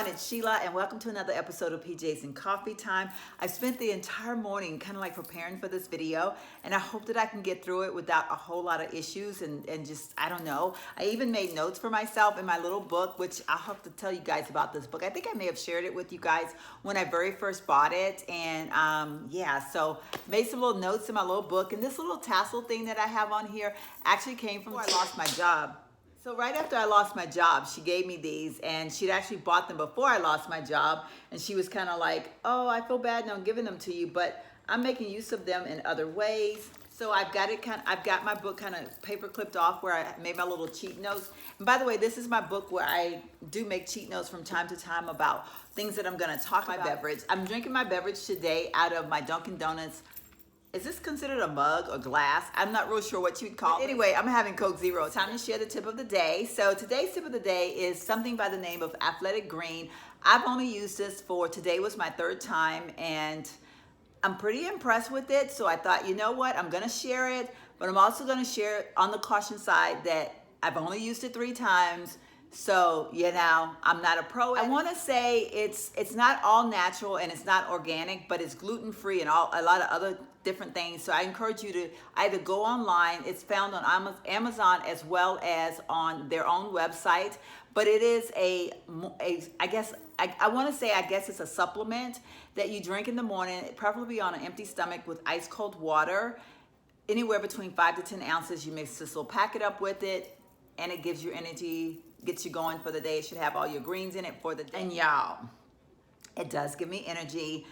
It's Sheila and welcome to another episode of PJs and Coffee Time. I've spent the entire morning kind of like preparing for this video, and I hope that I can get through it without a whole lot of issues and just, I don't know. I even made notes for myself in my little book, which I'll have to tell you guys about this book. I think I may have shared it with you guys when I very first bought it, and yeah, so made some little notes in my little book, and this little tassel thing that I have on here actually came from when I lost my job. So right after I lost my job, she gave me these, and she'd actually bought them before I lost my job, and she was kind of like, oh, I feel bad now giving them to you, but I'm making use of them in other ways. So I've got my book kind of paper clipped off where I made my little cheat notes. And by the way, this is my book where I do make cheat notes from time to time about things that I'm going to talk about. My beverage. I'm drinking my beverage today out of my Dunkin' Donuts. Is this considered a mug or glass? I'm not real sure what you'd call it. Anyway, I'm having Coke Zero. Time to share the tip of the day. So today's tip of the day is something by the name of Athletic Green. I've only used this for, today was my third time, and I'm pretty impressed with it. So I thought, you know what? I'm gonna share it, but I'm also gonna share it on the caution side that I've only used it 3 times. So, you know, I'm not a pro. I want to say it's not all natural and it's not organic, but it's gluten-free and a lot of other different things. So I encourage you to either go online. It's found on Amazon as well as on their own website. But it is I want to say it's a supplement that you drink in the morning, preferably on an empty stomach with ice cold water. Anywhere between 5 to 10 ounces. You mix this little packet up with it, and it gives you energy, gets you going for the day. It should have all your greens in it for the day. And y'all, it does give me energy.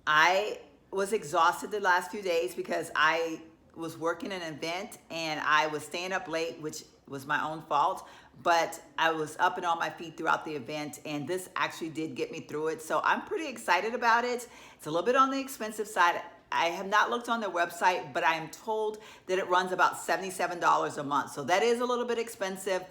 I was exhausted the last few days because I was working an event and I was staying up late, which was my own fault, but I was up and on my feet throughout the event, and this actually did get me through it. So I'm pretty excited about it. It's a little bit on the expensive side. I have not looked on their website, but I am told that it runs about $77 a month. So that is a little bit expensive,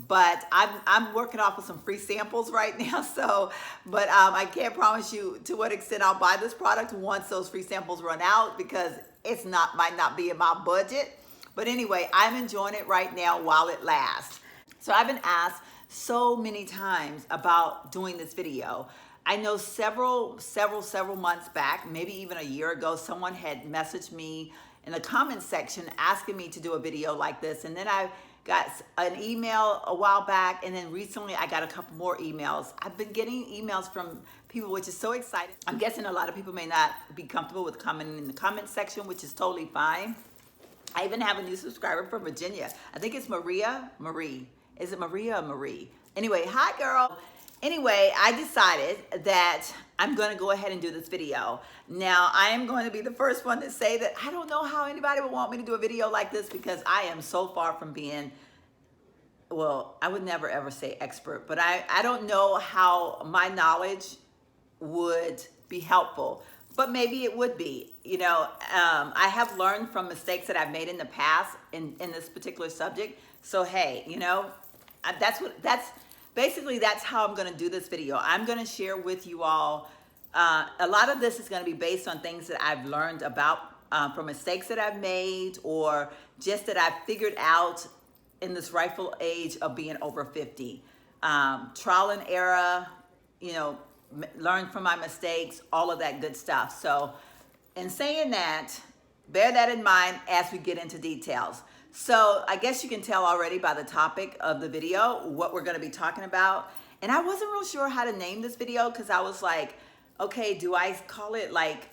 but I'm working off of some free samples right now. So, but I can't promise you to what extent I'll buy this product once those free samples run out, because might not be in my budget. But anyway, I'm enjoying it right now while it lasts. So I've been asked so many times about doing this video. I know several months back, maybe even a year ago, someone had messaged me in the comments section asking me to do a video like this. And then I got an email a while back, and then recently I got a couple more emails. I've been getting emails from people, which is so exciting. I'm guessing a lot of people may not be comfortable with commenting in the comments section, which is totally fine. I even have a new subscriber from Virginia. I think it's Marie. Is it Maria or Marie? Anyway, hi girl. Anyway, I decided that I'm going to go ahead and do this video. Now, I am going to be the first one to say that I don't know how anybody would want me to do a video like this, because I am so far from being, well, I would never ever say expert, but I don't know how my knowledge would be helpful, but maybe it would be. You know, I have learned from mistakes that I've made in the past in this particular subject. So, hey, you know, basically, that's how I'm going to do this video. I'm going to share with you all, a lot of this is going to be based on things that I've learned about from mistakes that I've made, or just that I've figured out in this rightful age of being over 50. Trial and error, you know, learn from my mistakes, all of that good stuff. So in saying that, bear that in mind as we get into details. So I guess you can tell already by the topic of the video what we're going to be talking about. And I wasn't real sure how to name this video, because I was like, okay, do I call it like,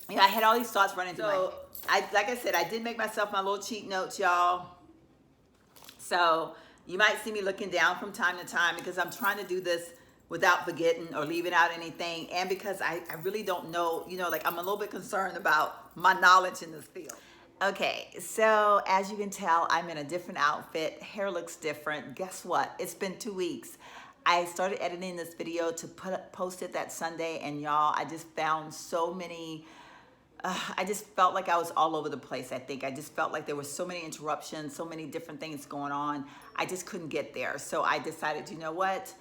you know, I had all these thoughts running through my head. Like I said, I did make myself my little cheat notes, y'all. So you might see me looking down from time to time, because I'm trying to do this without forgetting or leaving out anything. And because I really don't know, you know, like I'm a little bit concerned about my knowledge in this field. Okay, so as you can tell, I'm in a different outfit. Hair looks different. Guess what? It's been 2 weeks. I started editing this video to post it that Sunday, and y'all, I just found so many I just felt like I was all over the place. I think I just felt like there were so many interruptions, so many different things going on. I just couldn't get there. So I decided, you know what?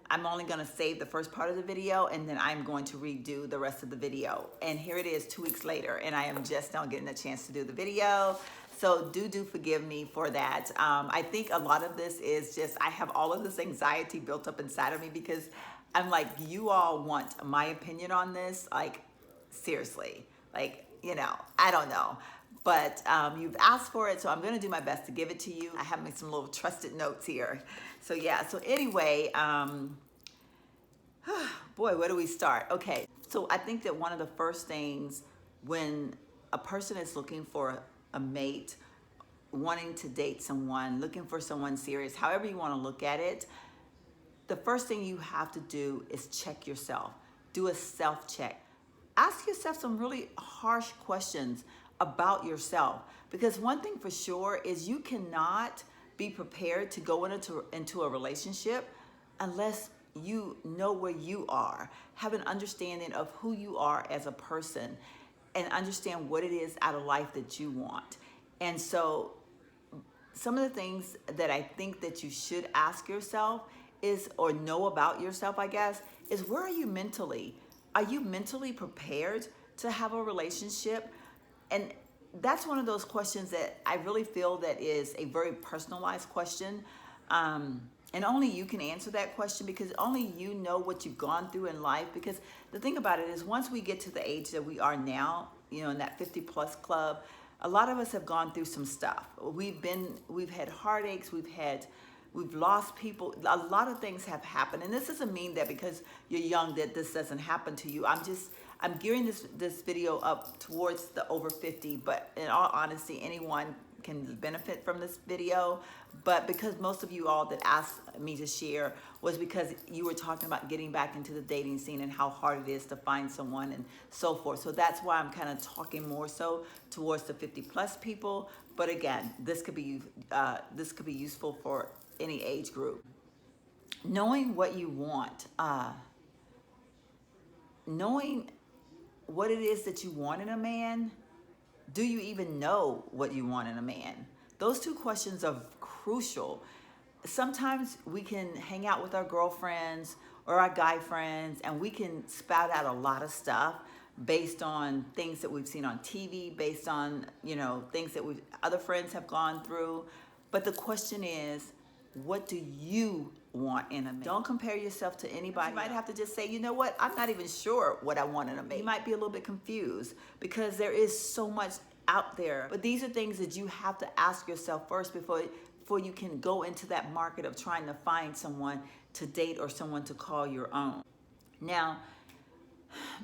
I'm only going to save the first part of the video, and then I'm going to redo the rest of the video. And here it is 2 weeks later, and I am just now getting a chance to do the video. So do forgive me for that. I think a lot of this is just, I have all of this anxiety built up inside of me because I'm like, you all want my opinion on this? Like, seriously. Like, you know, I don't know. But you've asked for it, so I'm gonna do my best to give it to you. I have some little trusted notes here. So yeah, so anyway, boy, where do we start? Okay, so I think that one of the first things when a person is looking for a mate, wanting to date someone, looking for someone serious, however you wanna look at it, the first thing you have to do is check yourself. Do a self-check. Ask yourself some really harsh questions about yourself, because one thing for sure is you cannot be prepared to go into a relationship unless you know where you are, have an understanding of who you are as a person, and understand what it is out of life that you want. And so some of the things that I think that you should ask yourself is, or know about yourself, I guess, is where are you mentally? Are you mentally prepared to have a relationship? And that's one of those questions that I really feel that is a very personalized question. And only you can answer that question, because only you know what you've gone through in life. Because the thing about it is, once we get to the age that we are now, you know, in that 50+ club, a lot of us have gone through some stuff. We've had heartaches, we've lost people. A lot of things have happened. And this doesn't mean that because you're young that this doesn't happen to you. I'm gearing this video up towards the over 50, but in all honesty, anyone can benefit from this video. But because most of you all that asked me to share was because you were talking about getting back into the dating scene and how hard it is to find someone and so forth. So that's why I'm kind of talking more so towards the 50+ people. But again, this could be useful for any age group. Knowing what you want, knowing what it is that you want in a man. Do you even know what you want in a man? Those two questions are crucial. Sometimes we can hang out with our girlfriends or our guy friends, and we can spout out a lot of stuff based on things that we've seen on TV, based on, you know, things that other friends have gone through. But the question is, what do you want in a man? Don't compare yourself to anybody. You might have to just say, you know what, I'm not even sure what I want in a man. You might be a little bit confused because there is so much out there. But these are things that you have to ask yourself first before you can go into that market of trying to find someone to date or someone to call your own. Now,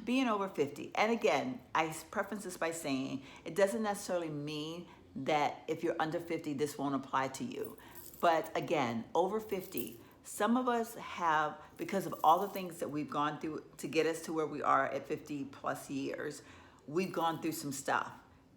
being over 50, and again, I preface this by saying it doesn't necessarily mean that if you're under 50, this won't apply to you. But again, over 50, some of us have, because of all the things that we've gone through to get us to where we are at 50+ years, we've gone through some stuff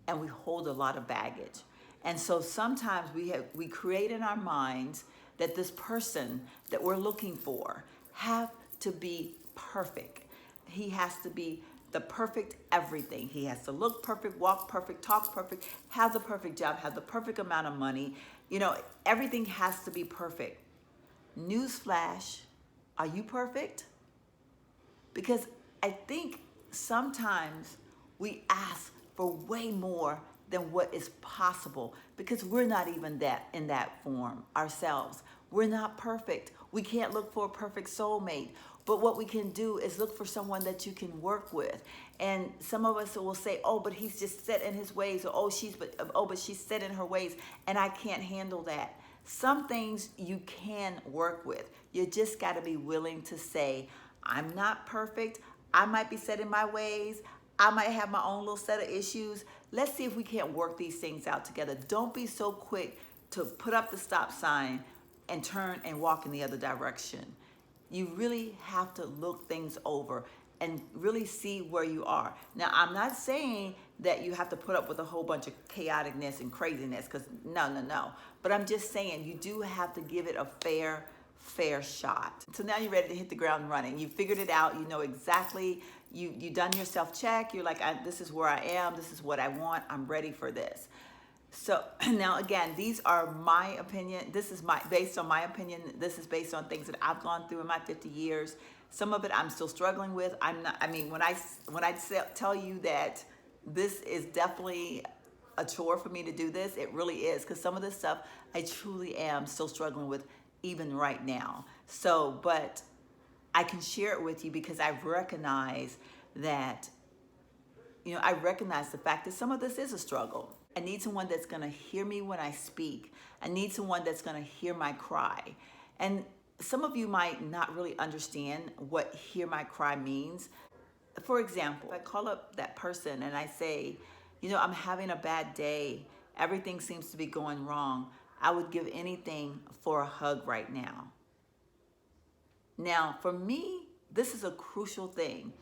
and we hold a lot of baggage. And so sometimes we create in our minds that this person that we're looking for have to be perfect. He has to be the perfect everything. He has to look perfect, walk perfect, talk perfect, have the perfect job, have the perfect amount of money. You know, everything has to be perfect. Newsflash, are you perfect? Because I think sometimes we ask for way more than what is possible, because we're not even in that form ourselves. We're not perfect. We can't look for a perfect soulmate. But what we can do is look for someone that you can work with. And some of us will say, oh, but he's just set in his ways, or but she's set in her ways, and I can't handle that. Some things you can work with. You just got to be willing to say, I'm not perfect. I might be set in my ways. I might have my own little set of issues. Let's see if we can't work these things out together. Don't be so quick to put up the stop sign and turn and walk in the other direction. You really have to look things over and really see where you are. Now, I'm not saying that you have to put up with a whole bunch of chaoticness and craziness, because no. But I'm just saying you do have to give it a fair fair shot. So now you're ready to hit the ground running. You figured it out. You know exactly. You done your self-check. You're like, this is where I am. This is what I want. I'm ready for this. So now again, these are my opinion. This is based on my opinion. This is based on things that I've gone through in my 50 years. Some of it I'm still struggling with. When I tell you that this is definitely a chore for me to do this, it really is, because some of this stuff I truly am still struggling with even right now. So, but I can share it with you because I recognize that, I recognize the fact that some of this is a struggle. I need someone that's gonna hear me when I speak. I need someone that's gonna hear my cry. And some of you might not really understand what hear my cry means. For example, if I call up that person and I say, I'm having a bad day, everything seems to be going wrong, I would give anything for a hug right now. Now, for me, this is a crucial thing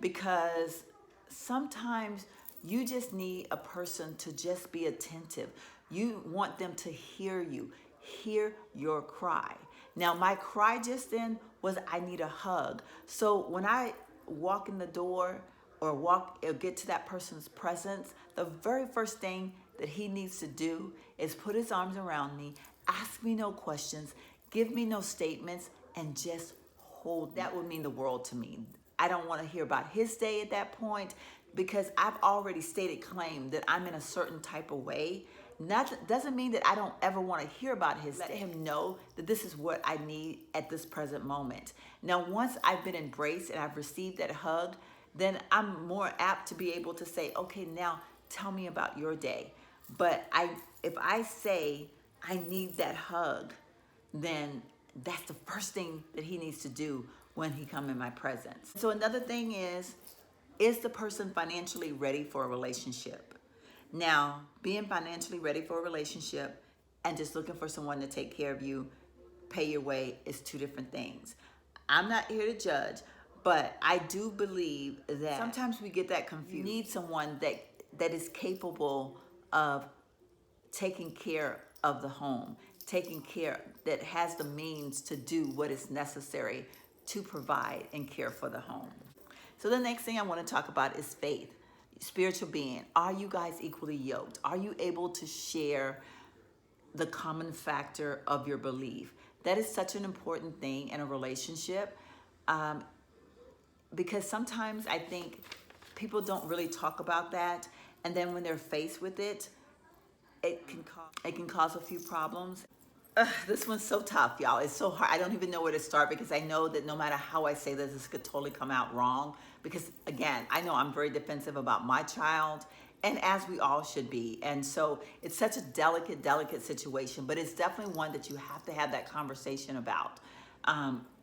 because sometimes you just need a person to just be attentive. You want them to hear you, hear your cry. Now, my cry just then was I need a hug. So when I walk in the door or get to that person's presence, the very first thing that he needs to do is put his arms around me, ask me no questions, give me no statements, and just hold. That would mean the world to me. I don't want to hear about his day at that point because I've already stated claim that I'm in a certain type of way. That doesn't mean that I don't ever want to hear about his day. Let him know that this is what I need at this present moment. Now, once I've been embraced and I've received that hug, then I'm more apt to be able to say, okay, now tell me about your day. But if I say I need that hug, then that's the first thing that he needs to do when he come in my presence. So another thing is the person financially ready for a relationship? Now, being financially ready for a relationship and just looking for someone to take care of you, pay your way, is two different things. I'm not here to judge, but I do believe that sometimes we get that confused. You need someone that is capable of taking care of the home, that has the means to do what is necessary to provide and care for the home. So the next thing I want to talk about is faith, spiritual being. Are you guys equally yoked? Are you able to share the common factor of your belief? That is such an important thing in a relationship because sometimes I think people don't really talk about that, and then when they're faced with it, it can cause a few problems. This one's so tough, y'all. It's so hard. I don't even know where to start because I know that no matter how I say this could totally come out wrong. Because again, I know I'm very defensive about my child, and as we all should be. And so it's such a delicate situation, but it's definitely one that you have to have that conversation about.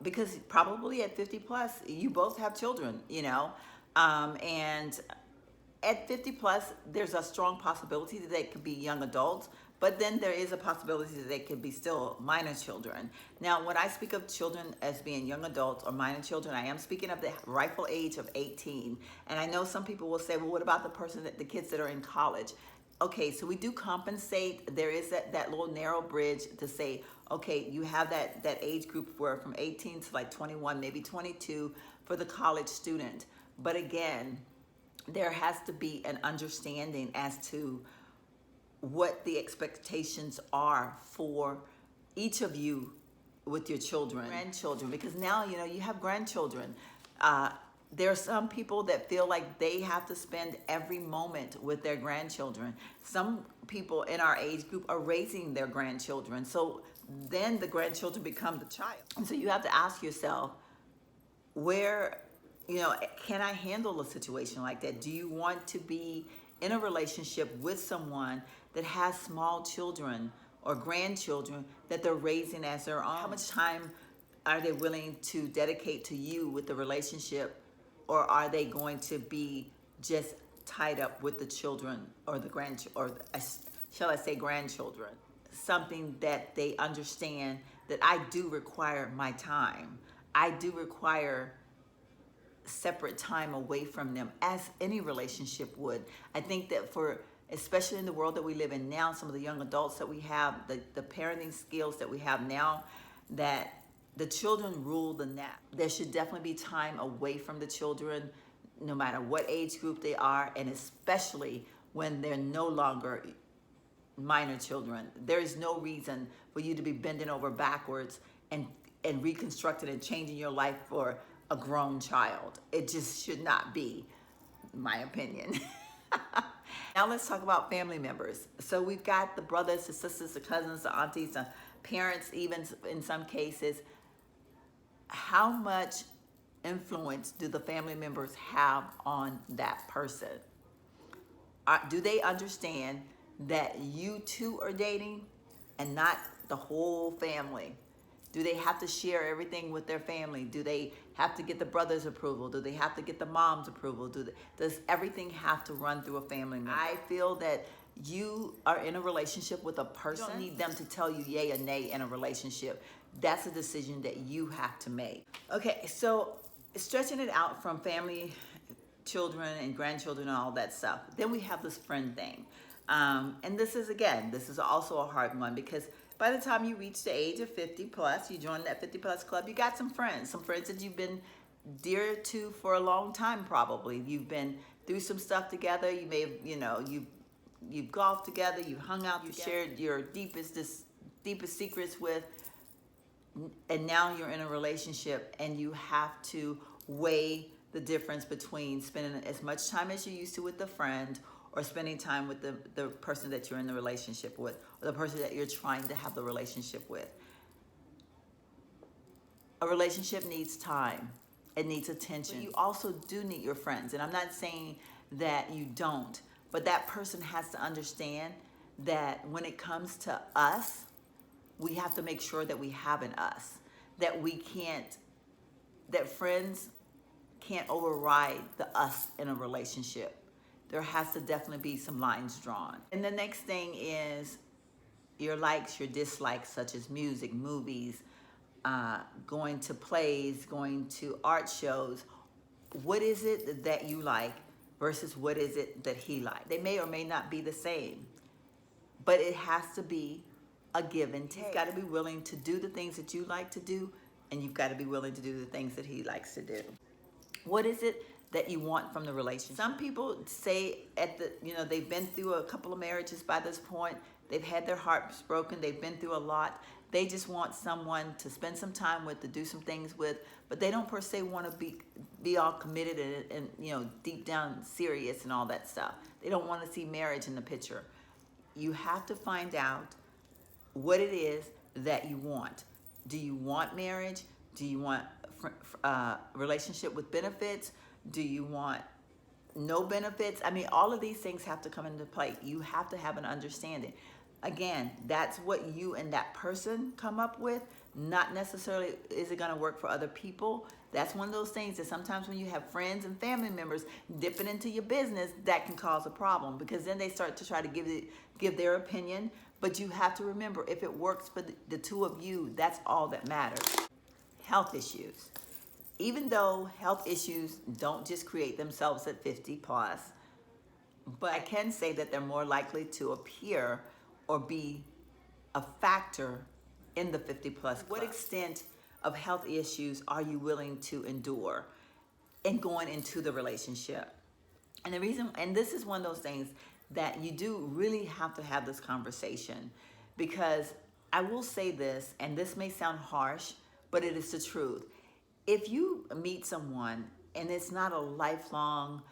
Because probably at 50 plus, you both have children, and at 50 plus, there's a strong possibility that they could be young adults, but then there is a possibility that they could be still minor children. Now, when I speak of children as being young adults or minor children, I am speaking of the rightful age of 18. And I know some people will say, well, what about the kids that are in college? Okay, so we do compensate. There is that little narrow bridge to say, okay, you have that age group where from 18 to like 21, maybe 22 for the college student. But again, there has to be an understanding as to what the expectations are for each of you with your children, grandchildren, because now, you have grandchildren. There are some people that feel like they have to spend every moment with their grandchildren. Some people in our age group are raising their grandchildren. So then the grandchildren become the child. And so you have to ask yourself, can I handle a situation like that? Do you want to be in a relationship with someone that has small children or grandchildren that they're raising as their own? How much time are they willing to dedicate to you with the relationship, or are they going to be just tied up with the children or the shall I say grandchildren? Something that they understand that I do require my time. I do require separate time away from them, as any relationship would. I think that especially in the world that we live in now, some of the young adults that we have, the parenting skills that we have now, that the children rule the nest. There should definitely be time away from the children, no matter what age group they are, and especially when they're no longer minor children. There is no reason for you to be bending over backwards and reconstructing and changing your life for a grown child. It just should not be, my opinion. Now let's talk about family members. So we've got the brothers, the sisters, the cousins, the aunties, the parents, even in some cases. How much influence do the family members have on that person? Do they understand that you two are dating and not the whole family? Do they have to share everything with their family? Do they have to get the brother's approval? Do they have to get the mom's approval? Does everything have to run through a family member? I feel that you are in a relationship with a person. You don't need them to tell you yay or nay in a relationship. That's a decision that you have to make. Okay, so stretching it out from family, children, and grandchildren and all that stuff. Then we have this friend thing. And this is also a hard one, because by the time you reach the age of 50 plus, you join that 50 plus club, you got some friends that you've been dear to for a long time probably. You've been through some stuff together. You may have, you've golfed together, you've hung out, you've shared your deepest secrets with, and now you're in a relationship and you have to weigh the difference between spending as much time as you used to with the friend, or spending time with the person that you're in the relationship with, or the person that you're trying to have the relationship with. A relationship needs time. It needs attention. But you also do need your friends. And I'm not saying that you don't, but that person has to understand that when it comes to us, we have to make sure that we have an us, that friends can't override the us in a relationship. There has to definitely be some lines drawn. And the next thing is your likes, your dislikes, such as music, movies, going to plays, going to art shows. What is it that you like versus what is it that he likes? They may or may not be the same, but it has to be a give and take. You've got to be willing to do the things that you like to do, and you've got to be willing to do the things that he likes to do. What is it that you want from the relationship? Some people say they've been through a couple of marriages by this point. They've had their hearts broken. They've been through a lot. They just want someone to spend some time with, to do some things with, but they don't per se want to be all committed and deep down serious and all that stuff. They don't want to see marriage in the picture. You have to find out what it is that you want. Do you want marriage? Do you want a relationship with benefits? Do you want no benefits? I mean, all of these things have to come into play. You have to have an understanding. Again, that's what you and that person come up with. Not necessarily is it going to work for other people. That's one of those things that sometimes when you have friends and family members dipping into your business, that can cause a problem, because then they start to try to give their opinion. But you have to remember, if it works for the two of you, that's all that matters. Health issues. Even though health issues don't just create themselves at 50 plus, but I can say that they're more likely to appear or be a factor in the 50 plus club. What extent of health issues are you willing to endure in going into the relationship? And the reason, and this is one of those things that you do really have to have this conversation, because I will say this, and this may sound harsh, but it is the truth. If you meet someone and it's not a lifelong,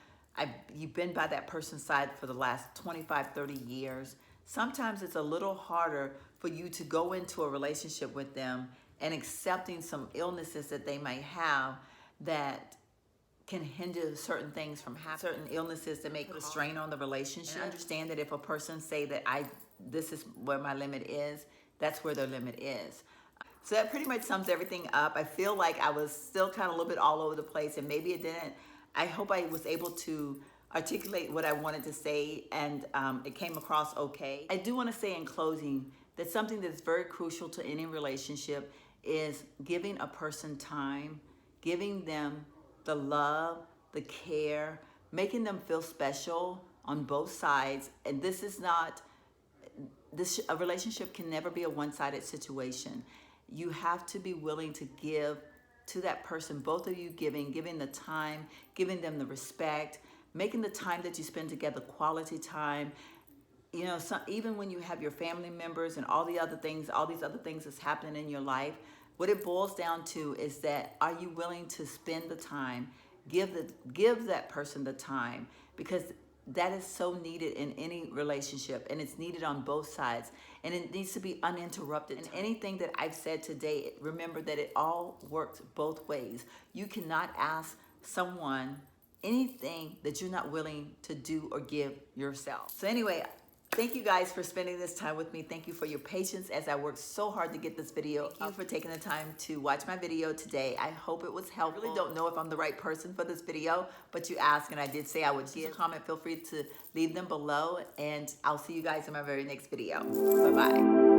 you've been by that person's side for the last 25, 30 years, sometimes it's a little harder for you to go into a relationship with them and accepting some illnesses that they might have that can hinder certain things from happening, certain illnesses that make a strain on the relationship. And understand that if a person say that this is where my limit is, that's where their limit is. So that pretty much sums everything up. I feel like I was still kind of a little bit all over the place, and maybe it didn't. I hope I was able to articulate what I wanted to say, and it came across okay. I do want to say in closing that something that's very crucial to any relationship is giving a person time, giving them the love, the care, making them feel special on both sides. And a relationship can never be a one-sided situation. you have to be willing to give to that person, both of you giving the time, giving them the respect, making the time that you spend together quality time. You know, even when you have your family members and all these other things that's happening in your life, what it boils down to is that, are you willing to spend the time, give that person the time, because that is so needed in any relationship, and it's needed on both sides, and it needs to be uninterrupted. And anything that I've said today, remember that it all works both ways. You cannot ask someone anything that you're not willing to do or give yourself. So anyway, thank you guys for spending this time with me. Thank you for your patience as I worked so hard to get this video. Thank you for taking the time to watch my video today. I hope it was helpful. I really don't know if I'm the right person for this video, but you asked and I did say I would give a comment. Feel free to leave them below, and I'll see you guys in my very next video. Bye-bye.